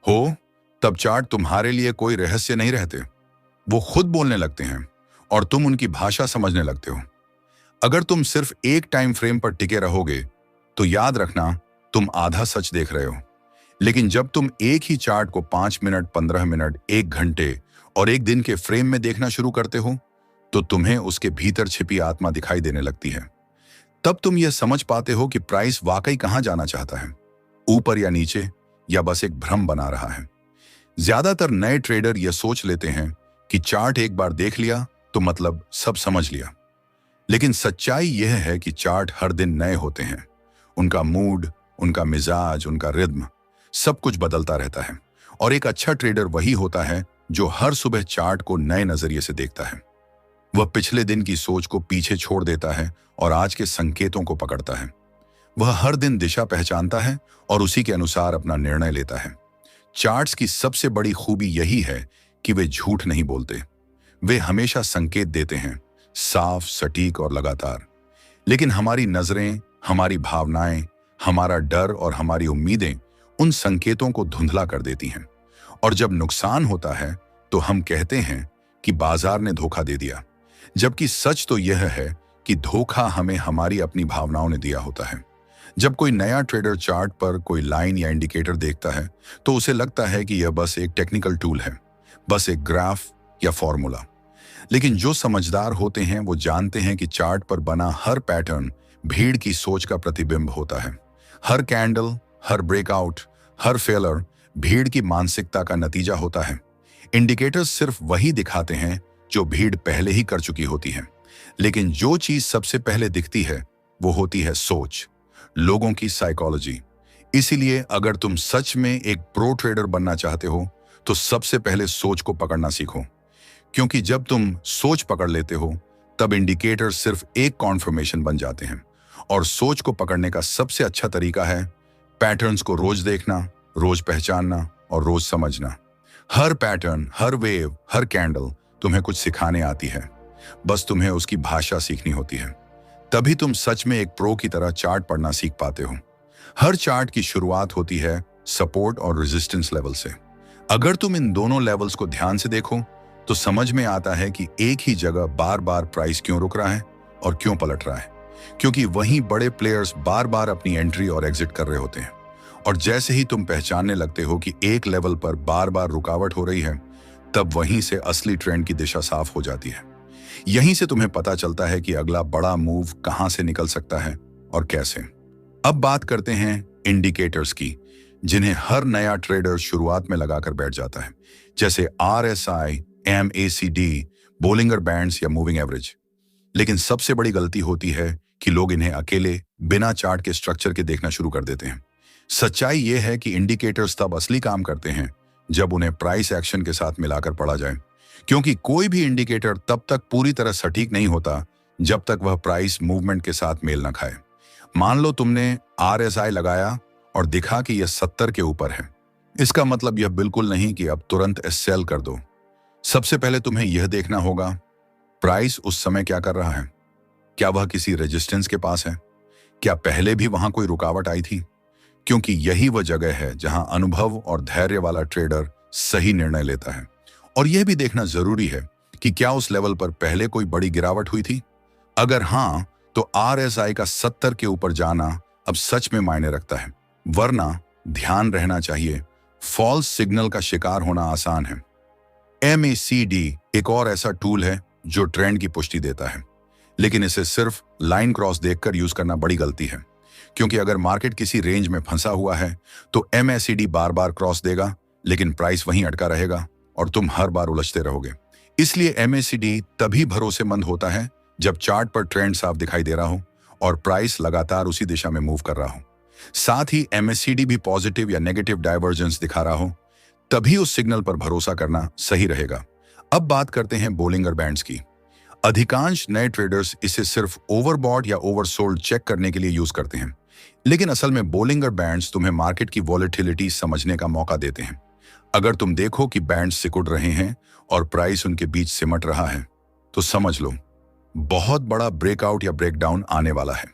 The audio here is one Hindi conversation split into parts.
हो, तब चार्ट तुम्हारे लिए कोई रहस्य नहीं रहते। वो खुद बोलने लगते हैं और तुम उनकी भाषा समझने लगते हो। अगर तुम सिर्फ एक टाइम फ्रेम पर टिके रहोगे तो याद रखना, तुम आधा सच देख रहे हो। लेकिन जब तुम एक ही चार्ट को 5 मिनट, 15 मिनट, 1 घंटे और एक दिन के फ्रेम में देखना शुरू करते हो तो तुम्हें उसके भीतर छिपी आत्मा दिखाई देने लगती है। तब तुम यह समझ पाते हो कि प्राइस वाकई कहां जाना चाहता है, ऊपर या नीचे, या बस एक भ्रम बना रहा है। ज्यादातर नए ट्रेडर यह सोच लेते हैं कि चार्ट एक बार देख लिया तो मतलब सब समझ लिया। लेकिन सच्चाई यह है कि चार्ट हर दिन नए होते हैं। उनका मूड, उनका मिजाज, उनका रिद्म, सब कुछ बदलता रहता है। और एक अच्छा ट्रेडर वही होता है जो हर सुबह चार्ट को नए नजरिए से देखता है। वह पिछले दिन की सोच को पीछे छोड़ देता है और आज के संकेतों को पकड़ता है। वह हर दिन दिशा पहचानता है और उसी के अनुसार अपना निर्णय लेता है। चार्ट्स की सबसे बड़ी खूबी यही है कि वे झूठ नहीं बोलते। वे हमेशा संकेत देते हैं, साफ, सटीक और लगातार। लेकिन हमारी नजरें, हमारी भावनाएं, हमारा डर और हमारी उम्मीदें उन संकेतों को धुंधला कर देती हैं। और जब नुकसान होता है तो हम कहते हैं कि बाजार ने धोखा दे दिया, जबकि सच तो यह है कि धोखा हमें हमारी अपनी भावनाओं ने दिया होता है। जब कोई नया ट्रेडर चार्ट पर कोई लाइन या इंडिकेटर देखता है तो उसे लगता है कि यह बस एक टेक्निकल टूल है, बस एक ग्राफ या फॉर्मूला। लेकिन जो समझदार होते हैं वो जानते हैं कि चार्ट पर बना हर पैटर्न भीड़ की सोच का प्रतिबिंब होता है। हर कैंडल, हर ब्रेकआउट, हर फेलर भीड़ की मानसिकता का नतीजा होता है। इंडिकेटर्स सिर्फ वही दिखाते हैं जो भीड़ पहले ही कर चुकी होती है। लेकिन जो चीज सबसे पहले दिखती है वो होती है सोच, लोगों की साइकोलॉजी। इसीलिए अगर तुम सच में एक प्रो ट्रेडर बनना चाहते हो तो सबसे पहले सोच को पकड़ना सीखो। क्योंकि जब तुम सोच पकड़ लेते हो तब इंडिकेटर सिर्फ एक कॉन्फर्मेशन बन जाते हैं। और सोच को पकड़ने का सबसे अच्छा तरीका है पैटर्न्स को रोज देखना, रोज पहचानना और रोज समझना। हर पैटर्न, हर वेव, हर कैंडल तुम्हें कुछ सिखाने आती है। बस तुम्हें उसकी भाषा सीखनी होती है। तभी तुम सच में एक प्रो की तरह चार्ट पढ़ना सीख पाते हो। हर चार्ट की शुरुआत होती है सपोर्ट और रेजिस्टेंस लेवल से। अगर तुम इन दोनों लेवल्स को ध्यान से देखो तो समझ में आता है कि एक ही जगह बार बार प्राइस क्यों रुक रहा है और क्यों पलट रहा है। क्योंकि वहीं बड़े प्लेयर्स बार बार अपनी एंट्री और एग्जिट कर रहे होते हैं। और जैसे ही तुम पहचानने लगते हो कि एक लेवल पर बार बार रुकावट हो रही है, तब वहीं से असली ट्रेंड की दिशा साफ हो जाती है। यहीं से तुम्हें पता चलता है कि अगला बड़ा मूव कहां से निकल सकता है और कैसे। अब बात करते हैं इंडिकेटर्स की, जिन्हें हर नया ट्रेडर शुरुआत में लगाकर बैठ जाता है, जैसे RSI, MACD, बोलिंगर बैंड्स या मूविंग एवरेज। लेकिन सबसे बड़ी गलती होती है कि लोग इन्हें अकेले बिना चार्ट के स्ट्रक्चर के देखना शुरू कर देते हैं। सच्चाई यह है कि इंडिकेटर्स तब असली काम करते हैं जब उन्हें प्राइस एक्शन के साथ मिलाकर पढ़ा जाए। क्योंकि कोई भी इंडिकेटर तब तक पूरी तरह सटीक नहीं होता जब तक वह प्राइस मूवमेंट के साथ मेल न खाए। मान लो तुमने RSI लगाया और दिखा कि यह 70 के ऊपर है। इसका मतलब यह बिल्कुल नहीं कि अब तुरंत सेल कर दो। सबसे पहले तुम्हें यह देखना होगा प्राइस उस समय क्या कर रहा है। क्या वह किसी रेजिस्टेंस के पास है? क्या पहले भी वहां कोई रुकावट आई थी? क्योंकि यही वह जगह है जहां अनुभव और धैर्य वाला ट्रेडर सही निर्णय लेता है। और यह भी देखना जरूरी है कि क्या उस लेवल पर पहले कोई बड़ी गिरावट हुई थी। अगर हां, तो RSI का 70 के ऊपर जाना अब सच में मायने रखता है। वरना ध्यान रहना चाहिए, फॉल्स सिग्नल का शिकार होना आसान है। MACD एक और ऐसा टूल है जो ट्रेंड की पुष्टि देता है, लेकिन इसे सिर्फ लाइन क्रॉस देखकर यूज करना बड़ी गलती है। क्योंकि अगर मार्केट किसी रेंज में फंसा हुआ है तो MACD बार बार क्रॉस देगा, लेकिन प्राइस वहीं अटका रहेगा और तुम हर बार उलझते रहोगे। इसलिए MACD तभी भरोसेमंद होता है जब चार्ट पर ट्रेंड साफ दिखाई दे रहा हो और प्राइस लगातार उसी दिशा में मूव कर रहा हो। साथ ही MACD भी पॉजिटिव या नेगेटिव डाइवर्जेंस दिखा रहा हो, तभी उस सिग्नल पर भरोसा करना सही रहेगा। अब बात करते हैं बोलिंगर बैंड्स की। अधिकांश नए ट्रेडर्स इसे सिर्फ ओवरबॉट या ओवरसोल्ड चेक करने के लिए यूज करते हैं, लेकिन असल में बोलिंगर बैंड्स तुम्हें मार्केट की वॉलेटिलिटी समझने का मौका देते हैं। अगर तुम देखो कि बैंड्स सिकुड़ रहे हैं और प्राइस उनके बीच सिमट रहा है, तो समझ लो बहुत बड़ा ब्रेकआउट या ब्रेकडाउन आने वाला है।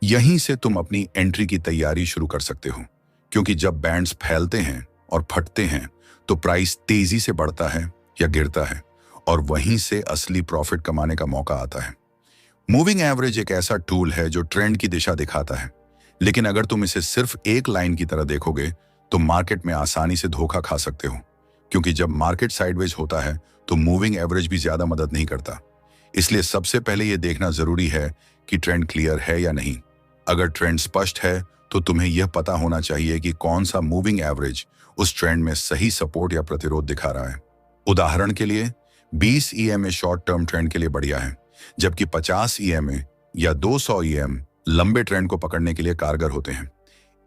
यहीं से तुम अपनी एंट्री की तैयारी शुरू कर सकते हो। क्योंकि जब बैंड्स फैलते हैं और फटते हैं तो प्राइस तेजी से बढ़ता है या गिरता है, और वहीं से असली प्रॉफिट कमाने का मौका आता है। मूविंग एवरेज एक ऐसा टूल है जो ट्रेंड की दिशा दिखाता है, लेकिन अगर तुम इसे सिर्फ एक लाइन की तरह देखोगे तो मार्केट में आसानी से धोखा खा सकते हो, क्योंकि जब मार्केट साइडवेज होता है तो मूविंग एवरेज भी ज्यादा मदद नहीं करता। इसलिए सबसे पहले यह देखना जरूरी है कि ट्रेंड क्लियर है या नहीं। अगर ट्रेंड स्पष्ट है तो तुम्हें यह पता होना चाहिए कि कौन सा मूविंग एवरेज उस ट्रेंड में सही सपोर्ट या प्रतिरोध दिखा रहा है। उदाहरण के लिए 20 EMA शॉर्ट टर्म ट्रेंड के लिए बढ़िया है, जबकि 50 EMA या 200 EM लंबे ट्रेंड को पकड़ने के लिए कारगर होते हैं।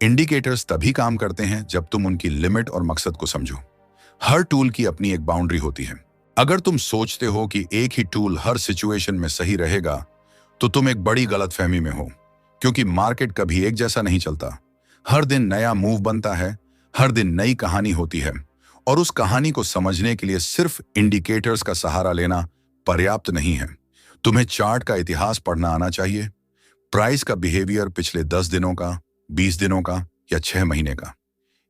इंडिकेटर्स तभी काम करते हैं जब तुम उनकी लिमिट और मकसद को समझो। हर टूल की अपनी एक बाउंड्री होती है। अगर तुम सोचते हो कि एक ही टूल हर सिचुएशन में सही रहेगा तो तुम एक बड़ी गलतफहमी में हो, क्योंकि मार्केट कभी एक जैसा नहीं चलता। हर दिन नया मूव बनता है, हर दिन नई कहानी होती है, और उस कहानी को समझने के लिए सिर्फ इंडिकेटर्स का सहारा लेना पर्याप्त नहीं है। तुम्हें चार्ट का इतिहास पढ़ना आना चाहिए, प्राइस का बिहेवियर पिछले 10 दिनों का, 20 दिनों का या 6 महीने का।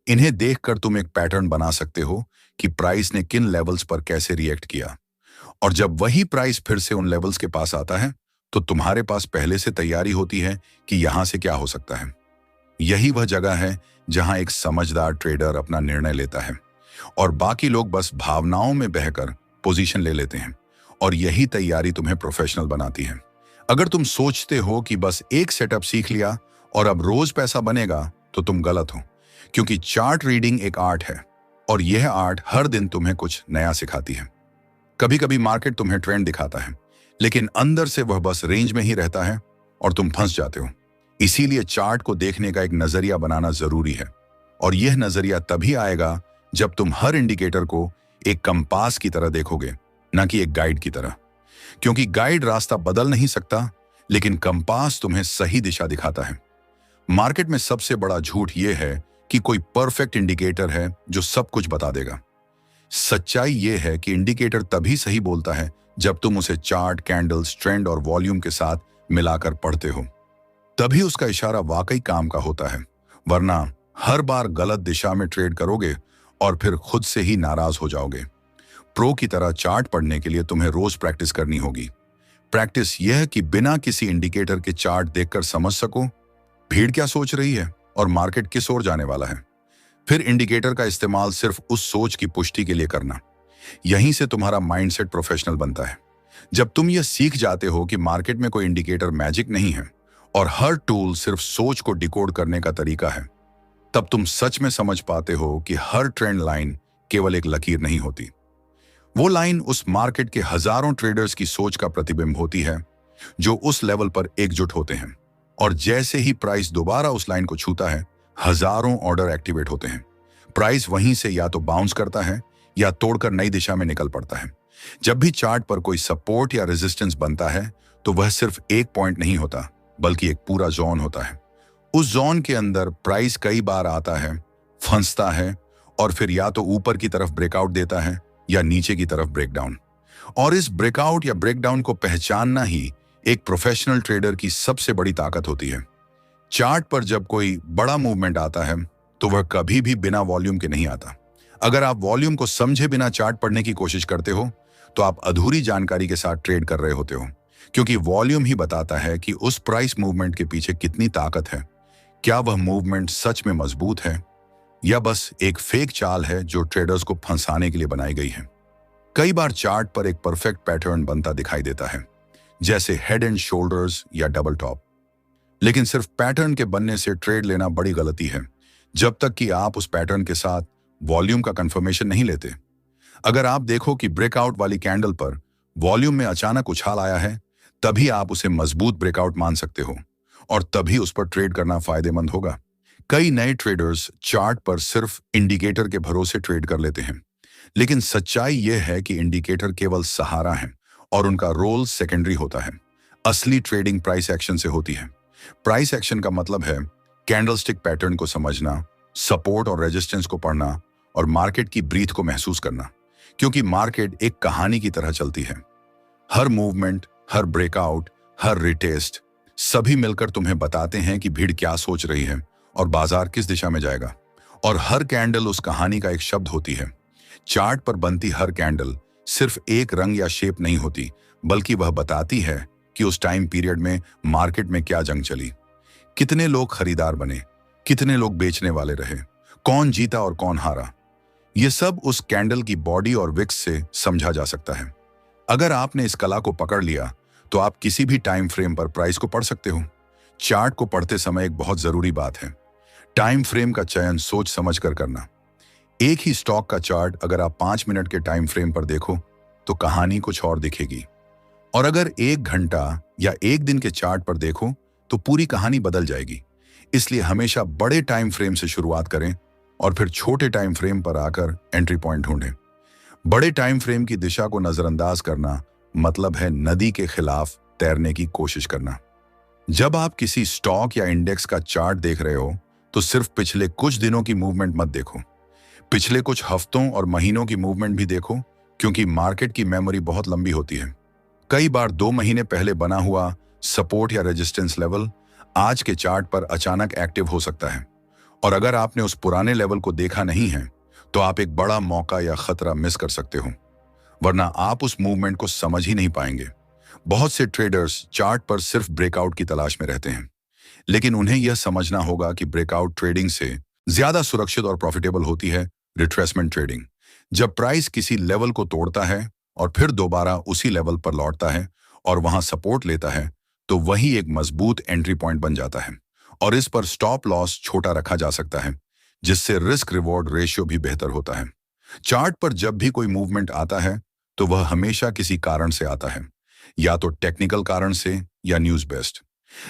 इन्हें देखकर तुम एक पैटर्न बना सकते हो कि प्राइस ने किन लेवल्स पर कैसे रिएक्ट किया, और जब वही प्राइस फिर से उन लेवल्स के पास आता है तो तुम्हारे पास पहले से तैयारी होती है कि यहां से क्या हो सकता है। यही वह जगह है जहां एक समझदार ट्रेडर अपना निर्णय लेता है और बाकी लोग बस भावनाओं में बहकर पोजीशन ले लेते हैं, और यही तैयारी तुम्हें प्रोफेशनल बनाती है। अगर तुम सोचते हो कि बस एक सेटअप सीख लिया और अब रोज पैसा बनेगा तो तुम गलत हो, क्योंकि चार्ट रीडिंग एक आर्ट है, और यह आर्ट हर दिन तुम्हें कुछ नया सिखाती है। कभी कभी मार्केट तुम्हें ट्रेंड दिखाता है, लेकिन अंदर से वह बस रेंज में ही रहता है और तुम फंस जाते हो। इसीलिए चार्ट को देखने का एक नजरिया बनाना जरूरी है, और यह नजरिया तभी आएगा जब तुम हर इंडिकेटर को एक कंपास की तरह देखोगे, न कि एक गाइड की तरह। क्योंकि गाइड रास्ता बदल नहीं सकता, लेकिन कंपास तुम्हें सही दिशा दिखाता है। मार्केट में सबसे बड़ा झूठ यह है कि कोई परफेक्ट इंडिकेटर है जो सब कुछ बता देगा। सच्चाई यह है कि इंडिकेटर तभी सही बोलता है जब तुम उसे चार्ट, कैंडल्स, ट्रेंड और वॉल्यूम के साथ मिलाकर पढ़ते हो। तभी उसका इशारा वाकई काम का होता है, वरना हर बार गलत दिशा में ट्रेड करोगे और फिर खुद से ही नाराज हो जाओगे। प्रो की तरह चार्ट पढ़ने के लिए तुम्हें रोज प्रैक्टिस करनी होगी। प्रैक्टिस यह कि बिना किसी इंडिकेटर के चार्ट देखकर समझ सको भीड़ क्या सोच रही है और मार्केट किस ओर जाने वाला है। फिर इंडिकेटर का इस्तेमाल सिर्फ उस सोच की पुष्टि के लिए करना। यहीं से तुम्हारा माइंडसेट प्रोफेशनल बनता है। जब तुम यह सीख जाते हो कि मार्केट में कोई इंडिकेटर मैजिक नहीं है और हर टूल सिर्फ सोच को डिकोड करने का तरीका है, तब तुम सच में समझ पाते हो कि हर ट्रेंड लाइन केवल एक लकीर नहीं होती। वो लाइन उस मार्केट के हजारों ट्रेडर्स की सोच का प्रतिबिंब होती है जो उस लेवल पर एकजुट होते हैं, और जैसे ही प्राइस दोबारा उस लाइन को छूता है, हजारों ऑर्डर एक्टिवेट होते हैं। प्राइस वहीं से या तो बाउंस करता है या तोड़कर नई दिशा में निकल पड़ता है। जब भी चार्ट पर कोई सपोर्ट या रेजिस्टेंस बनता है तो वह सिर्फ एक पॉइंट नहीं होता, बल्कि एक पूरा जोन होता है। उस जोन के अंदर प्राइस कई बार आता है, फंसता है, और फिर या तो ऊपर की तरफ ब्रेकआउट देता है या नीचे की तरफ ब्रेकडाउन। और इस ब्रेकआउट या ब्रेकडाउन को पहचानना ही एक प्रोफेशनल ट्रेडर की सबसे बड़ी ताकत होती है। चार्ट पर जब कोई बड़ा मूवमेंट आता है तो वह कभी भी बिना वॉल्यूम के नहीं आता। अगर आप वॉल्यूम को समझे बिना चार्ट पढ़ने की कोशिश करते हो तो आप अधूरी जानकारी के साथ ट्रेड कर रहे होते हो, क्योंकि वॉल्यूम ही बताता है कि उस प्राइस मूवमेंट के पीछे कितनी ताकत है। क्या वह मूवमेंट सच में मजबूत है या बस एक फेक चाल है जो ट्रेडर्स को फंसाने के लिए बनाई गई है। कई बार चार्ट पर एक परफेक्ट पैटर्न बनता दिखाई देता है, जैसे हेड एंड शोल्डर्स या डबल टॉप, लेकिन सिर्फ पैटर्न के बनने से ट्रेड लेना बड़ी गलती है जब तक कि आप उस पैटर्न के साथ वॉल्यूम का कंफर्मेशन नहीं लेते। अगर आप देखो कि ब्रेकआउट वाली कैंडल पर वॉल्यूम में अचानक उछाल आया है, तभी आप उसे मजबूत ब्रेकआउट मान सकते हो, और तभी उस पर ट्रेड करना फायदेमंद होगा। कई नए ट्रेडर्स चार्ट पर सिर्फ इंडिकेटर के भरोसे ट्रेड कर लेते हैं, लेकिन सच्चाई यह है कि इंडिकेटर केवल सहारा है और उनका रोल सेकेंडरी होता है। असली ट्रेडिंग प्राइस एक्शन से होती है। प्राइस एक्शन का मतलब है कैंडलस्टिक पैटर्न को समझना, सपोर्ट और रेजिस्टेंस को पढ़ना और मार्केट की ब्रीथ को महसूस करना, क्योंकि मार्केट एक कहानी की तरह चलती है। हर मूवमेंट, हर ब्रेकआउट, हर रिटेस्ट, सभी मिलकर तुम्हें बताते हैं कि भीड़ क्या सोच रही है और बाजार किस दिशा में जाएगा। और हर कैंडल उस कहानी का एक शब्द होती है। चार्ट पर बनती हर कैंडल सिर्फ एक रंग या शेप नहीं होती, बल्कि वह बताती है कि उस टाइम पीरियड में मार्केट में क्या जंग चली, कितने लोग खरीदार बने, कितने लोग बेचने वाले रहे, कौन जीता और कौन हारा। यह सब उस कैंडल की बॉडी और विक्स से समझा जा सकता है। अगर आपने इस कला को पकड़ लिया तो आप किसी भी टाइम फ्रेम पर प्राइस को पढ़ सकते हो। चार्ट को पढ़ते समय एक बहुत जरूरी बात है, टाइम फ्रेम का चयन सोच समझ कर करना। एक ही स्टॉक का चार्ट अगर आप 5 मिनट के टाइम फ्रेम पर देखो तो कहानी कुछ और दिखेगी, और अगर 1 घंटा या 1 दिन के चार्ट पर देखो तो पूरी कहानी बदल जाएगी। इसलिए हमेशा बड़े टाइम फ्रेम से शुरुआत करें और फिर छोटे टाइम फ्रेम पर आकर एंट्री पॉइंट ढूंढें। बड़े टाइम फ्रेम की दिशा को नजरअंदाज करना मतलब है नदी के खिलाफ तैरने की कोशिश करना। जब आप किसी स्टॉक या इंडेक्स का चार्ट देख रहे हो तो सिर्फ पिछले कुछ दिनों की मूवमेंट मत देखो, पिछले कुछ हफ्तों और महीनों की मूवमेंट भी देखो, क्योंकि मार्केट की मेमोरी बहुत लंबी होती है। कई बार 2 महीने पहले बना हुआ सपोर्ट या रेजिस्टेंस लेवल आज के चार्ट पर अचानक एक्टिव हो सकता है, और अगर आपने उस पुराने लेवल को देखा नहीं है तो आप एक बड़ा मौका या खतरा मिस कर सकते हो, वरना आप उस मूवमेंट को समझ ही नहीं पाएंगे। बहुत से ट्रेडर्स चार्ट पर सिर्फ ब्रेकआउट की तलाश में रहते हैं, लेकिन उन्हें यह समझना होगा कि ब्रेकआउट ट्रेडिंग से ज्यादा सुरक्षित और प्रॉफिटेबल होती है रिट्रेसमेंट ट्रेडिंग। जब प्राइस किसी लेवल को तोड़ता है और फिर दोबारा उसी लेवल पर लौटता है और वहां सपोर्ट लेता है, तो वही एक मजबूत एंट्री पॉइंट बन जाता है, और इस पर स्टॉप लॉस छोटा रखा जा सकता है, जिससे रिस्क रिवॉर्ड रेशियो भी बेहतर होता है। चार्ट पर जब भी कोई मूवमेंट आता है तो वह हमेशा किसी कारण से आता है, या तो टेक्निकल कारण से या न्यूज बेस्ड।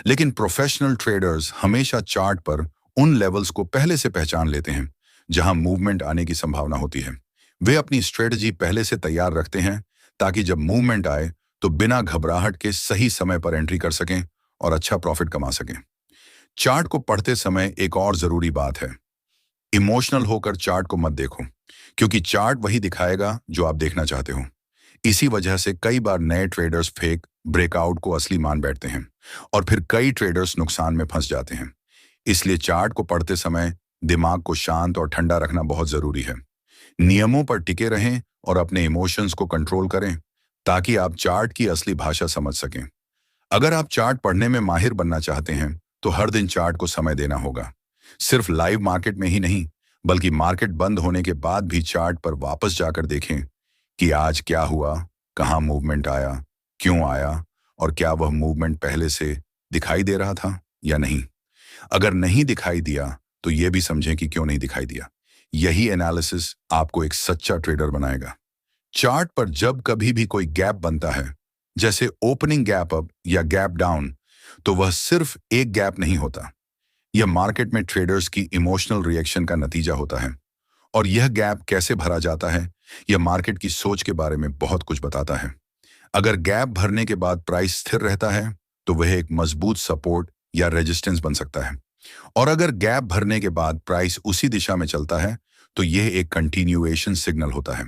लेकिन प्रोफेशनल ट्रेडर्स हमेशा चार्ट पर उन लेवल्स को पहले से पहचान लेते हैं जहां मूवमेंट आने की संभावना होती है। वे अपनी स्ट्रेटजी पहले से तैयार रखते हैं ताकि जब मूवमेंट आए तो बिना घबराहट के सही समय पर एंट्री कर सकें और अच्छा प्रॉफिट कमा सकें। चार्ट को पढ़ते समय एक और जरूरी बात है, इमोशनल होकर चार्ट को मत देखो, क्योंकि चार्ट वही दिखाएगा जो आप देखना चाहते हो। इसी वजह से कई बार नए ट्रेडर्स फेक ब्रेकआउट को असली मान बैठते हैं और फिर कई ट्रेडर्स नुकसान में फंस जाते हैं। इसलिए चार्ट को पढ़ते समय दिमाग को शांत और ठंडा रखना बहुत जरूरी है। नियमों पर टिके रहें और अपने इमोशंस को कंट्रोल करें ताकि आप चार्ट की असली भाषा समझ सकें। अगर आप चार्ट पढ़ने में माहिर बनना चाहते हैं तो हर दिन चार्ट को समय देना होगा। सिर्फ लाइव मार्केट में ही नहीं, बल्कि मार्केट बंद होने के बाद भी चार्ट पर वापस जाकर देखें कि आज क्या हुआ, कहां मूवमेंट आया, क्यों आया, और क्या वह मूवमेंट पहले से दिखाई दे रहा था या नहीं। अगर नहीं दिखाई दिया तो यह भी समझें कि क्यों नहीं दिखाई दिया। यही एनालिसिस आपको एक सच्चा ट्रेडर बनाएगा। चार्ट पर जब कभी भी कोई गैप बनता है, जैसे ओपनिंग गैप अप या गैप डाउन, तो वह सिर्फ एक गैप नहीं होता। यह मार्केट में ट्रेडर्स की इमोशनल रिएक्शन का नतीजा होता है, और यह गैप कैसे भरा जाता है यह मार्केट की सोच के बारे में बहुत कुछ बताता है। अगर गैप भरने के बाद प्राइस स्थिर रहता है तो वह एक मजबूत सपोर्ट या रेजिस्टेंस बन सकता है, और अगर गैप भरने के बाद प्राइस उसी दिशा में चलता है तो यह एक कंटिन्यूएशन सिग्नल होता है।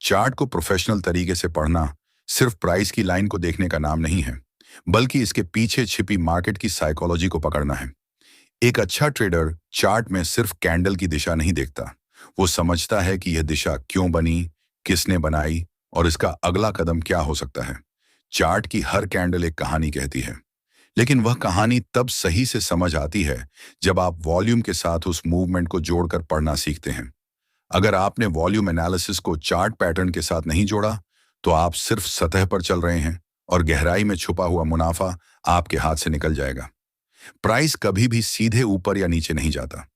चार्ट को प्रोफेशनल तरीके से पढ़ना सिर्फ प्राइस की लाइन को देखने का नाम नहीं है, बल्कि इसके पीछे छिपी मार्केट की साइकोलॉजी को पकड़ना है। एक अच्छा ट्रेडर चार्ट में सिर्फ कैंडल की दिशा नहीं देखता, वो समझता है कि यह दिशा क्यों बनी, किसने बनाई, और इसका अगला कदम क्या हो सकता है। चार्ट की हर कैंडल एक कहानी कहती है, लेकिन वह कहानी तब सही से समझ आती है जब आप वॉल्यूम के साथ उस मूवमेंट को जोड़कर पढ़ना सीखते हैं। अगर आपने वॉल्यूम एनालिसिस को चार्ट पैटर्न के साथ नहीं जोड़ा तो आप सिर्फ सतह पर चल रहे हैं और गहराई में छुपा हुआ मुनाफा आपके हाथ से निकल जाएगा। प्राइस कभी भी सीधे ऊपर या नीचे नहीं जाता,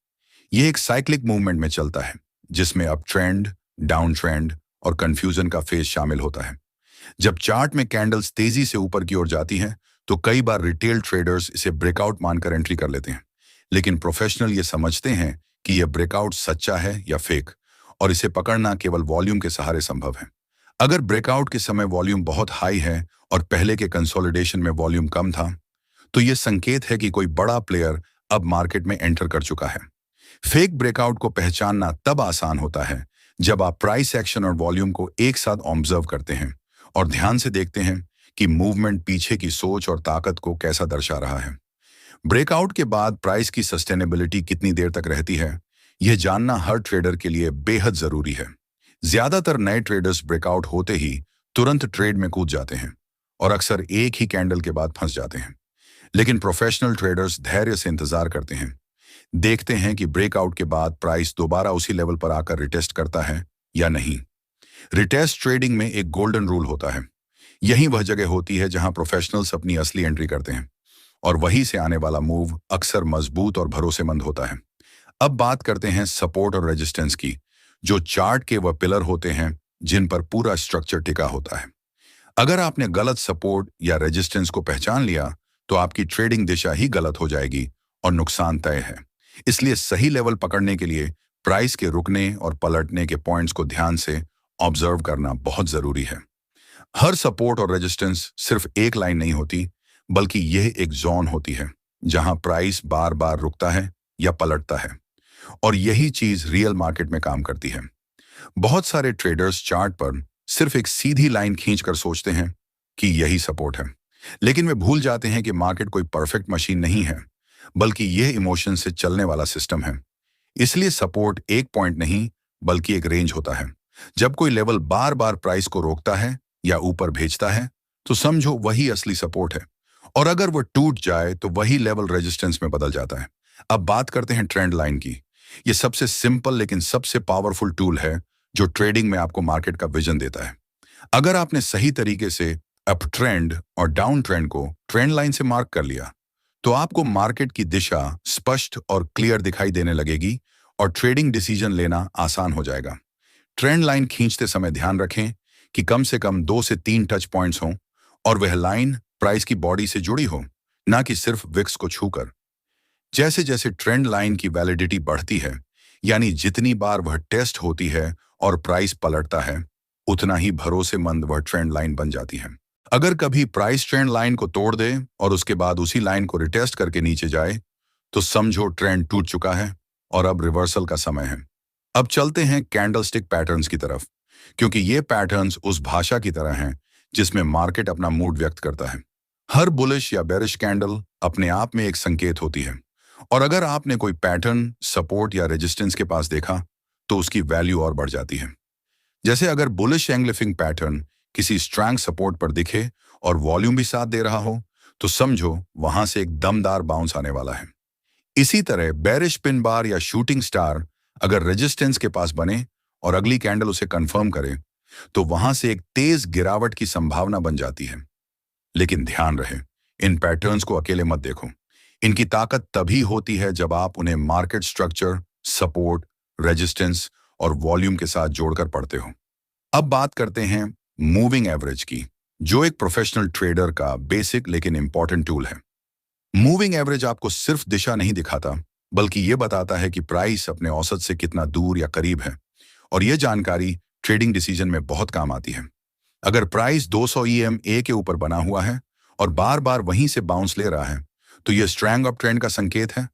यह एक साइक्लिक मूवमेंट में चलता है जिसमें अप ट्रेंड, डाउन ट्रेंड और कंफ्यूजन का फेज शामिल होता है। जब चार्ट में कैंडल्स तेजी से ऊपर की ओर जाती हैं तो कई बार रिटेल ट्रेडर्स इसे ब्रेकआउट मानकर एंट्री कर लेते हैं, लेकिन प्रोफेशनल ये समझते हैं कि यह ब्रेकआउट सच्चा है या फेक, और इसे पकड़ना केवल वॉल्यूम के सहारे संभव है। अगर ब्रेकआउट के समय वॉल्यूम बहुत हाई है और पहले के कंसोलिडेशन में वॉल्यूम कम था, तो यह संकेत है कि कोई बड़ा प्लेयर अब मार्केट में एंटर कर चुका है। फेक ब्रेकआउट को पहचानना तब आसान होता है जब आप प्राइस एक्शन और वॉल्यूम को एक साथ ऑब्जर्व करते हैं और ध्यान से देखते हैं कि मूवमेंट पीछे की सोच और ताकत को कैसा दर्शा रहा है। ब्रेकआउट के बाद प्राइस की सस्टेनेबिलिटी कितनी देर तक रहती है, यह जानना हर ट्रेडर के लिए बेहद जरूरी है। ज्यादातर नए ट्रेडर्स ब्रेकआउट होते ही तुरंत ट्रेड में कूद जाते हैं और अक्सर एक ही कैंडल के बाद फंस जाते हैं। लेकिन प्रोफेशनल ट्रेडर्स धैर्य से इंतजार करते हैं, देखते हैं कि ब्रेकआउट के बाद प्राइस दोबारा उसी लेवल पर आकर रिटेस्ट करता है या नहीं। रिटेस्ट ट्रेडिंग में एक गोल्डन रूल होता है। यही वह जगह होती है जहां प्रोफेशनल्स अपनी असली एंट्री करते हैं और वहीं से आने वाला मूव अक्सर मजबूत और भरोसेमंद होता है। अब बात करते हैं सपोर्ट और रेजिस्टेंस की, जो चार्ट के वह पिलर होते हैं जिन पर पूरा स्ट्रक्चर टिका होता है। अगर आपने गलत सपोर्ट या रेजिस्टेंस को पहचान लिया तो आपकी ट्रेडिंग दिशा ही गलत हो जाएगी और नुकसान तय है। इसलिए सही लेवल पकड़ने के लिए प्राइस के रुकने और पलटने के पॉइंट्स को ध्यान से ऑब्जर्व करना बहुत जरूरी है। हर सपोर्ट और रेजिस्टेंस सिर्फ एक लाइन नहीं होती, बल्कि यह एक जोन होती है जहां प्राइस बार बार रुकता है या पलटता है, और यही चीज रियल मार्केट में काम करती है। बहुत सारे ट्रेडर्स चार्ट पर सिर्फ एक सीधी लाइन खींचकर सोचते हैं कि यही सपोर्ट है, लेकिन वे भूल जाते हैं कि मार्केट कोई परफेक्ट मशीन नहीं है, बल्कि यह इमोशन से चलने वाला सिस्टम है। इसलिए सपोर्ट एक पॉइंट नहीं, बल्कि एक रेंज होता है। जब कोई लेवल बार बार प्राइस को रोकता है या ऊपर भेजता है तो समझो वही असली सपोर्ट है, और अगर वो टूट जाए तो वही लेवल रेजिस्टेंस में बदल जाता है। अब बात करते हैं ट्रेंड लाइन की। ये सबसे सिंपल लेकिन सबसे पावरफुल टूल है जो ट्रेडिंग में आपको मार्केट का विजन देता है। अगर आपने सही तरीके से अप ट्रेंड और डाउन ट्रेंड को ट्रेंड लाइन से मार्क कर लिया तो आपको मार्केट की दिशा स्पष्ट और क्लियर दिखाई देने लगेगी और ट्रेडिंग डिसीजन लेना आसान हो जाएगा। ट्रेंड लाइन खींचते समय ध्यान रखें कि कम से कम 2 से 3 टच पॉइंट्स हों और वह लाइन प्राइस की बॉडी से जुड़ी हो, ना कि सिर्फ विक्स को छूकर। जैसे जैसे ट्रेंड लाइन की वैलिडिटी बढ़ती है, यानी जितनी बार वह टेस्ट होती है और प्राइस पलटता है, उतना ही भरोसेमंद वह ट्रेंड लाइन बन जाती है। अगर कभी प्राइस ट्रेंड लाइन को तोड़ दे और उसके बाद उसी लाइन को रिटेस्ट करके नीचे जाए तो समझो ट्रेंड टूट चुका है और अब रिवर्सल का समय है। अब चलते हैं कैंडलस्टिक पैटर्न्स की तरफ, क्योंकि ये पैटर्न्स उस भाषा की तरह हैं जिसमें मार्केट अपना मूड व्यक्त करता है। हर बुलिश या बेरिश कैंडल अपने आप में एक संकेत होती है, और अगर आपने कोई पैटर्न सपोर्ट या रेजिस्टेंस के पास देखा तो उसकी वैल्यू और बढ़ जाती है। जैसे अगर बुलिश एंग्लिफिंग पैटर्न किसी स्ट्रॉन्ग सपोर्ट पर दिखे और वॉल्यूम भी साथ दे रहा हो तो समझो वहां से एक दमदार बाउंस आने वाला है। इसी तरह बेरिश पिन बार या शूटिंग स्टार अगर रेजिस्टेंस के पास बने और अगली कैंडल उसे कंफर्म करे तो वहां से एक तेज गिरावट की संभावना बन जाती है। लेकिन ध्यान रहे, इन पैटर्न्स को अकेले मत देखो। इनकी ताकत तभी होती है जब आप उन्हें मार्केट स्ट्रक्चर, सपोर्ट, रेजिस्टेंस और वॉल्यूम के साथ जोड़कर पढ़ते हो। अब बात करते हैं मूविंग एवरेज की, जो एक प्रोफेशनल ट्रेडर का बेसिक लेकिन इंपॉर्टेंट टूल है। मूविंग एवरेज आपको सिर्फ दिशा नहीं दिखाता, बल्कि यह बताता है कि प्राइस अपने औसत से कितना दूर या करीब है, और यह जानकारी ट्रेडिंग डिसीजन में बहुत काम आती है। अगर प्राइस 200 EMA के ऊपर बना हुआ है और बार बार वहीं से बाउंस ले रहा है तो यह स्ट्रॉन्ग अप ट्रेंड का संकेत है,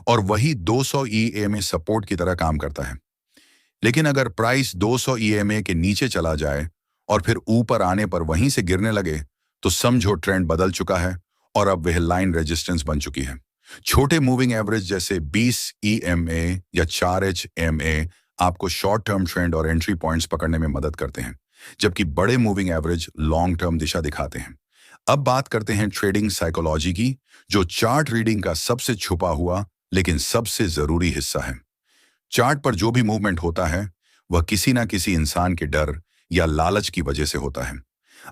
और वही 200 EMA सपोर्ट की तरह काम करता है। लेकिन अगर प्राइस 200 EMA के नीचे चला जाए और फिर ऊपर आने पर वहीं से गिरने लगे तो समझो ट्रेंड बदल चुका है और अब वह लाइन रेजिस्टेंस बन चुकी है। छोटे मूविंग एवरेज जैसे 20 EMA या 4 HMA आपको शॉर्ट टर्म ट्रेंड और एंट्री पॉइंट्स पकड़ने में मदद करते हैं, जबकि बड़े मूविंग एवरेज लॉन्ग टर्म दिशा दिखाते हैं। अब बात करते हैं ट्रेडिंग साइकोलॉजी की, जो चार्ट रीडिंग का सबसे छुपा हुआ लेकिन सबसे जरूरी हिस्सा है। चार्ट पर जो भी मूवमेंट होता है वह किसी ना किसी इंसान के डर या लालच की वजह से होता है।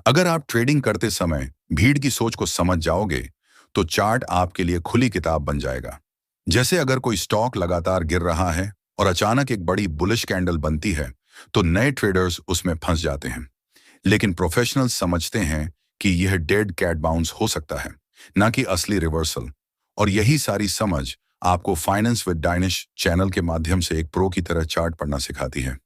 अगर आप ट्रेडिंग करते समय भीड़ की सोच को समझ जाओगे तो चार्ट आपके लिए खुली किताब बन जाएगा। जैसे अगर कोई स्टॉक लगातार गिर रहा है और अचानक एक बड़ी बुलिश कैंडल बनती है तो नए ट्रेडर्स उसमें फंस जाते हैं, लेकिन प्रोफेशनल्स समझते हैं कि यह डेड कैट बाउंस हो सकता है, ना कि असली रिवर्सल। और यही सारी समझ आपको फाइनेंस विद डायनिश चैनल के माध्यम से एक प्रो की तरह चार्ट पढ़ना सिखाती है।